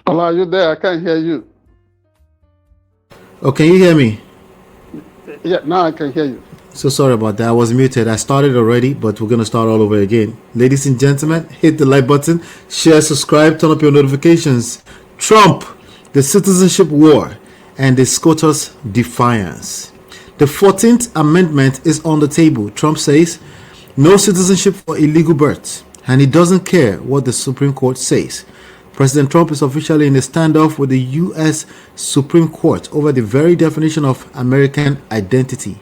Hello, are you there? I can't hear you. Oh, can you hear me? Yeah, now I can hear you. So sorry about that. I was muted. I started already, but we're going to start all over again. Ladies and gentlemen, hit the like button, share, subscribe, turn up your notifications. Trump, the citizenship war, and the SCOTUS defiance. The 14th Amendment is on the table. Trump says no citizenship for illegal births, and he doesn't care what the Supreme Court says. President Trump is officially in a standoff with the U.S. Supreme Court over the very definition of American identity.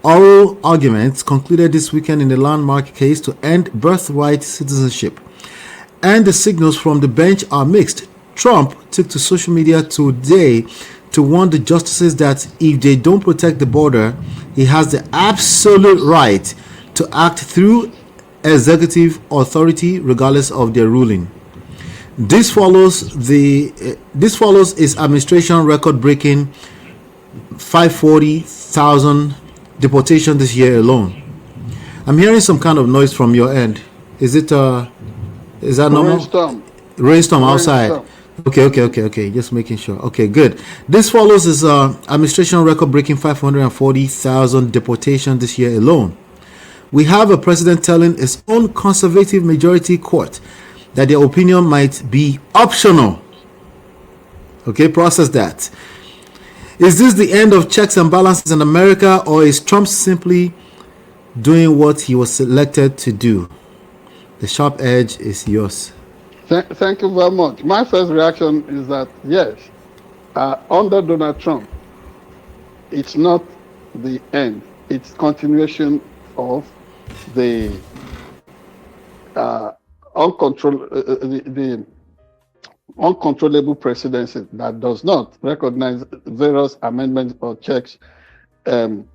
Oral arguments concluded this weekend in the landmark case to end birthright citizenship, and the signals from the bench are mixed. Trump took to social media today to warn the justices that if they don't protect the border, he has the absolute right to act through executive authority regardless of their ruling. This follows his administration record-breaking 540,000 deportation this year alone. I'm hearing some kind of noise from your end. Is that normal? Rainstorm outside. Okay. Just making sure. Okay, good. This follows his administration record-breaking 540,000 deportation this year alone. We have a president telling his own conservative majority court that their opinion might be optional. Okay, process that. Is this the end of checks and balances in America, or is Trump simply doing what he was selected to do? The sharp edge is yours. Thank you very much. My first reaction is that, yes, under Donald Trump, it's not the end. It's continuation of the the uncontrollable presidency that does not recognize various amendments or checks inbuilt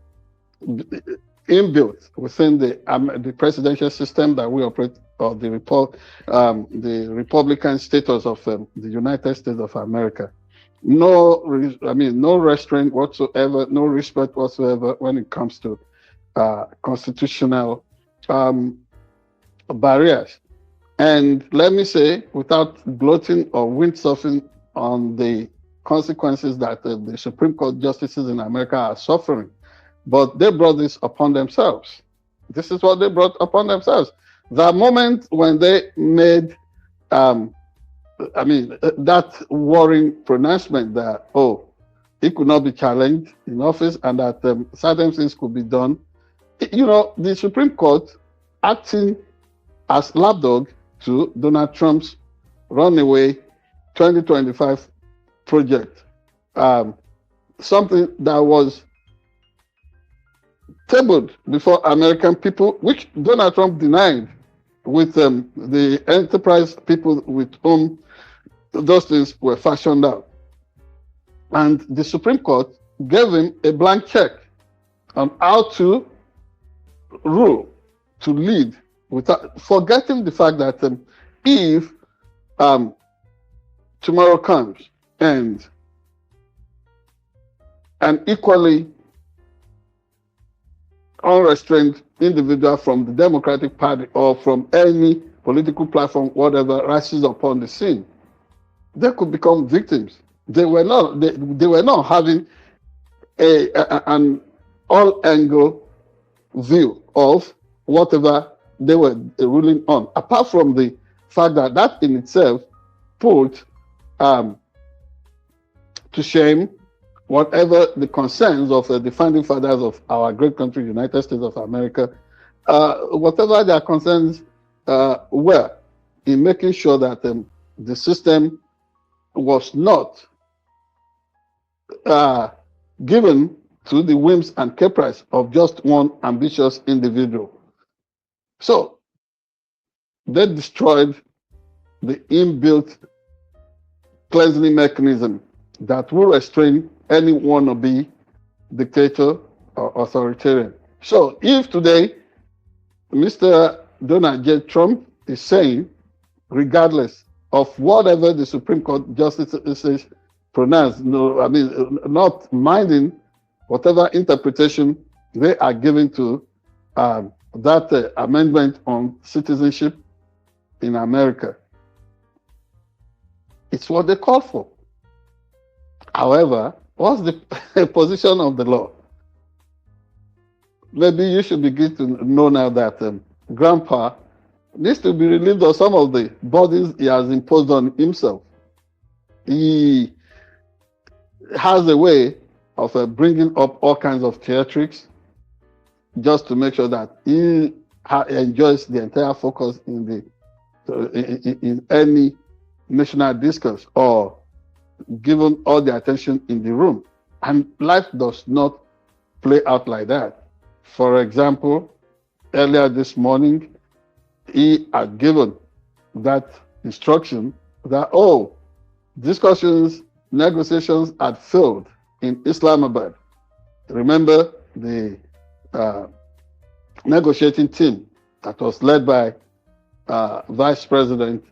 within the presidential system that we operate, or the Republican status of the United States of America. No restraint whatsoever, no respect whatsoever when it comes to constitutional barriers. And let me say, without gloating or windsurfing on the consequences that the Supreme Court justices in America are suffering, but they brought this upon themselves. This is what they brought upon themselves. The moment when they made, that worrying pronouncement that, it could not be challenged in office and that certain things could be done. The Supreme Court, acting as lapdog to Donald Trump's runaway 2025 project, something that was tabled before American people, which Donald Trump denied with the enterprise people with whom those things were fashioned out. And the Supreme Court gave him a blank check on how to rule, to lead, without forgetting the fact that if tomorrow comes and an equally unrestrained individual from the Democratic Party or from any political platform, whatever, rises upon the scene, they could become victims. They were not having an all-angle view of whatever they were ruling on, apart from the fact that that in itself put to shame whatever the concerns of the founding fathers of our great country, United States of America, whatever their concerns were in making sure that the system was not given to the whims and caprice of just one ambitious individual. So they destroyed the inbuilt cleansing mechanism that will restrain any wannabe dictator or authoritarian. So if today Mr. Donald J. Trump is saying, regardless of whatever the Supreme Court justices pronounce, not minding whatever interpretation they are giving to that amendment on citizenship in America, It's what they call for. However, what's the position of the law? Maybe you should begin to know now that Grandpa needs to be relieved of some of the burdens he has imposed on himself. He has a way of bringing up all kinds of theatrics just to make sure that he enjoys the entire focus in any national discourse or given all the attention in the room. And life does not play out like that. For example, earlier this morning, he had given that instruction that, discussions, negotiations had failed in Islamabad. Remember the negotiating team that was led by Vice President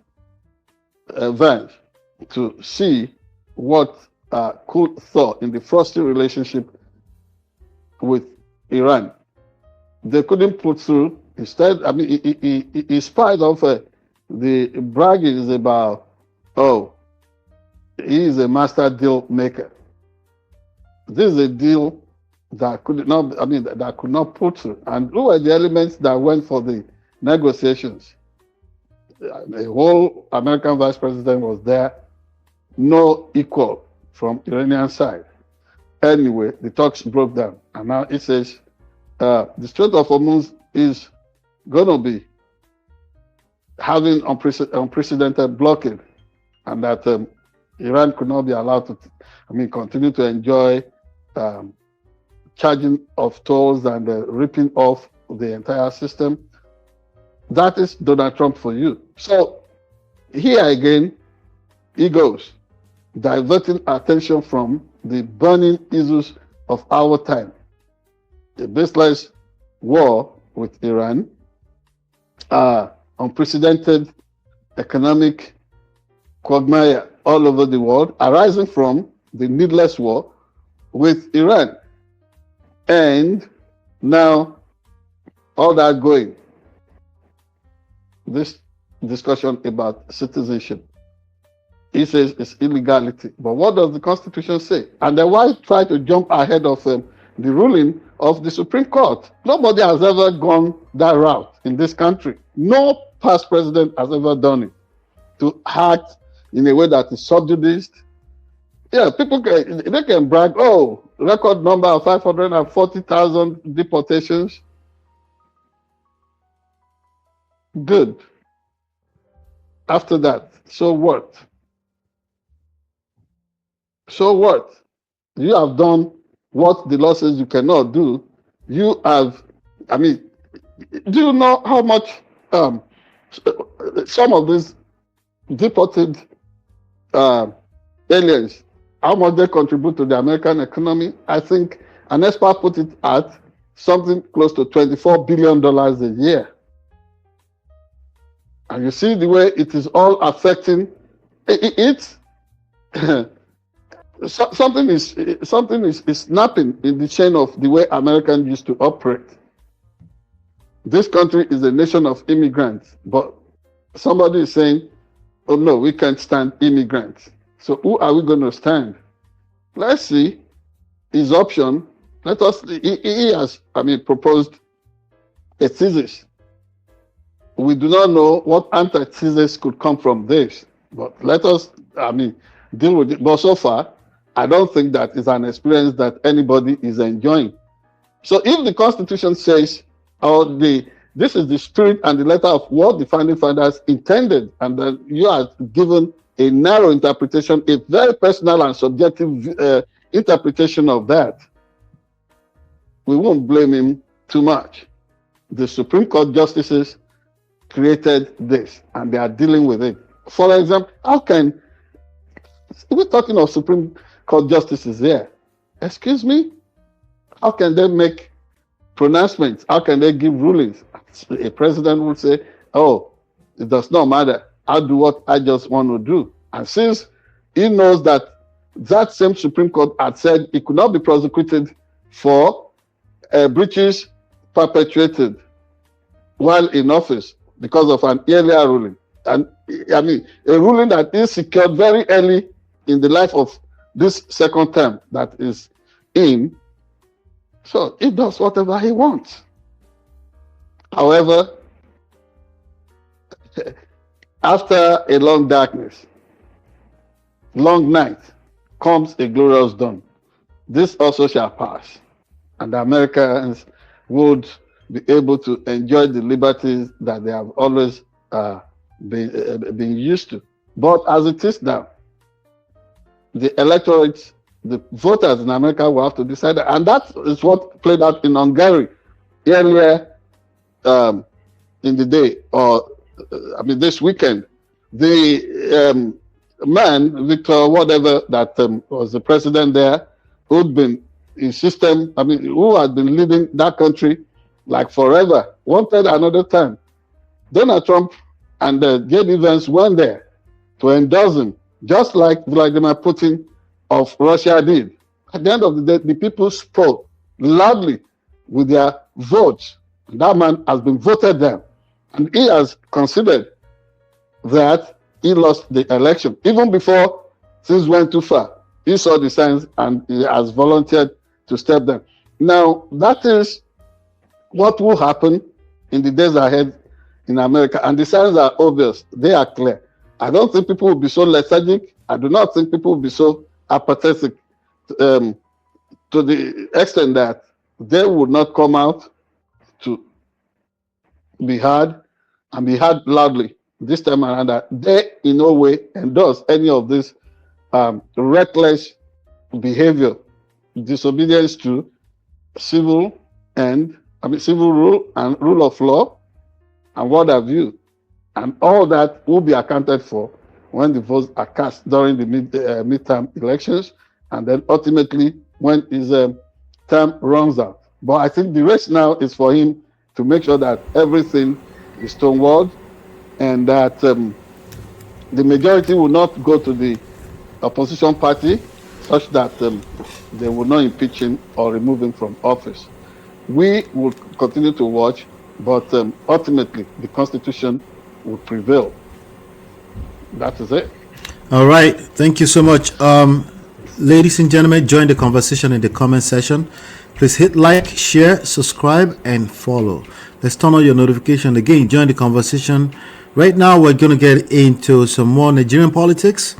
Vance to see what could thaw in the frosty relationship with Iran. They couldn't put through. Instead, in spite of the braggings about, he is a master deal maker. This is a deal that could not put through. And who were the elements that went for the negotiations? The whole American vice president was there, no equal from Iranian side. Anyway, the talks broke down, and now it says the Strait of Hormuz is going to be having unprecedented blockade, and that Iran could not be allowed to, continue to enjoy charging of tolls and ripping off the entire system. That is Donald Trump for you. So here again, he goes, diverting attention from the burning issues of our time. The baseless war with Iran, unprecedented economic quagmire all over the world, arising from the needless war with Iran. And now, all that going, this discussion about citizenship, he says it's illegality. But what does the Constitution say? And then why try to jump ahead of the ruling of the Supreme Court? Nobody has ever gone that route in this country. No past president has ever done it, to act in a way that is subjudiced. Yeah, people can brag, record number of 540,000 deportations. Good. After that, so what? So what? You have done what the law says you cannot do. You have, do you know how much some of these deported aliens, how much they contribute to the American economy? I think an expert put it at something close to $24 billion a year. And you see the way it is all affecting it. Something is snapping in the chain of the way Americans used to operate. This country is a nation of immigrants, but somebody is saying, oh no, we can't stand immigrants. So who are we going to stand? Let's see his option. He has, proposed a thesis. We do not know what antithesis could come from this, but let us, deal with it. But so far, I don't think that is an experience that anybody is enjoying. So if the Constitution says, this is the spirit and the letter of what the founding fathers intended, and then you are given a narrow interpretation, a very personal and subjective interpretation of that, we won't blame him too much. The Supreme Court justices created this, and they are dealing with it. For example, we're talking of Supreme Court justices here. Excuse me? How can they make pronouncements? How can they give rulings? A president would say, it does not matter. I'll do what I just want to do. And since he knows that same Supreme Court had said he could not be prosecuted for breaches perpetrated while in office because of an earlier ruling, And I mean, a ruling that is secured very early in the life of this second term that is in. So he does whatever he wants. However, after a long darkness, long night, comes a glorious dawn. This also shall pass, and the Americans would be able to enjoy the liberties that they have always been used to. But as it is now, the electorate, the voters in America will have to decide, and that is what played out in Hungary earlier in the day, or this weekend. The man, Victor, whatever, that was the president there, who'd been in system, who had been leading that country like forever, wanted another time. Donald Trump and J.D. Vance went there to endorse him, just like Vladimir Putin of Russia did. At the end of the day, the people spoke loudly with their votes. That man has been voted down, and he has considered that he lost the election. Even before things went too far, he saw the signs and he has volunteered to step down. Now, that is what will happen in the days ahead in America, and the signs are obvious. They are clear. I don't think people will be so lethargic. I do not think people will be so apathetic to the extent that they would not come out to be heard and be heard loudly this time around, that they in no way endorse any of this reckless behavior, disobedience to civil rule and rule of law and what have you, and all that will be accounted for when the votes are cast during the midterm elections, and then ultimately when his term runs out. But I think the race now is for him to make sure that everything is stonewalled, and that the majority will not go to the opposition party such that they will not impeach him or remove him from office. We will continue to watch, but ultimately the Constitution will prevail. That is it. All right. Thank you so much. Ladies and gentlemen, join the conversation in the comment section. Please hit like, share, subscribe, and follow. Let's turn on your notification. Again, join the conversation. Right now, we're going to get into some more Nigerian politics.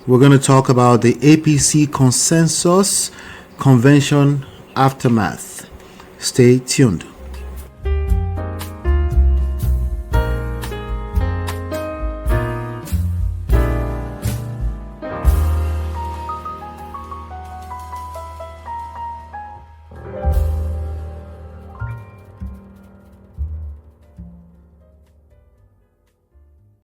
We're going to talk about the APC Consensus Convention aftermath. Stay tuned.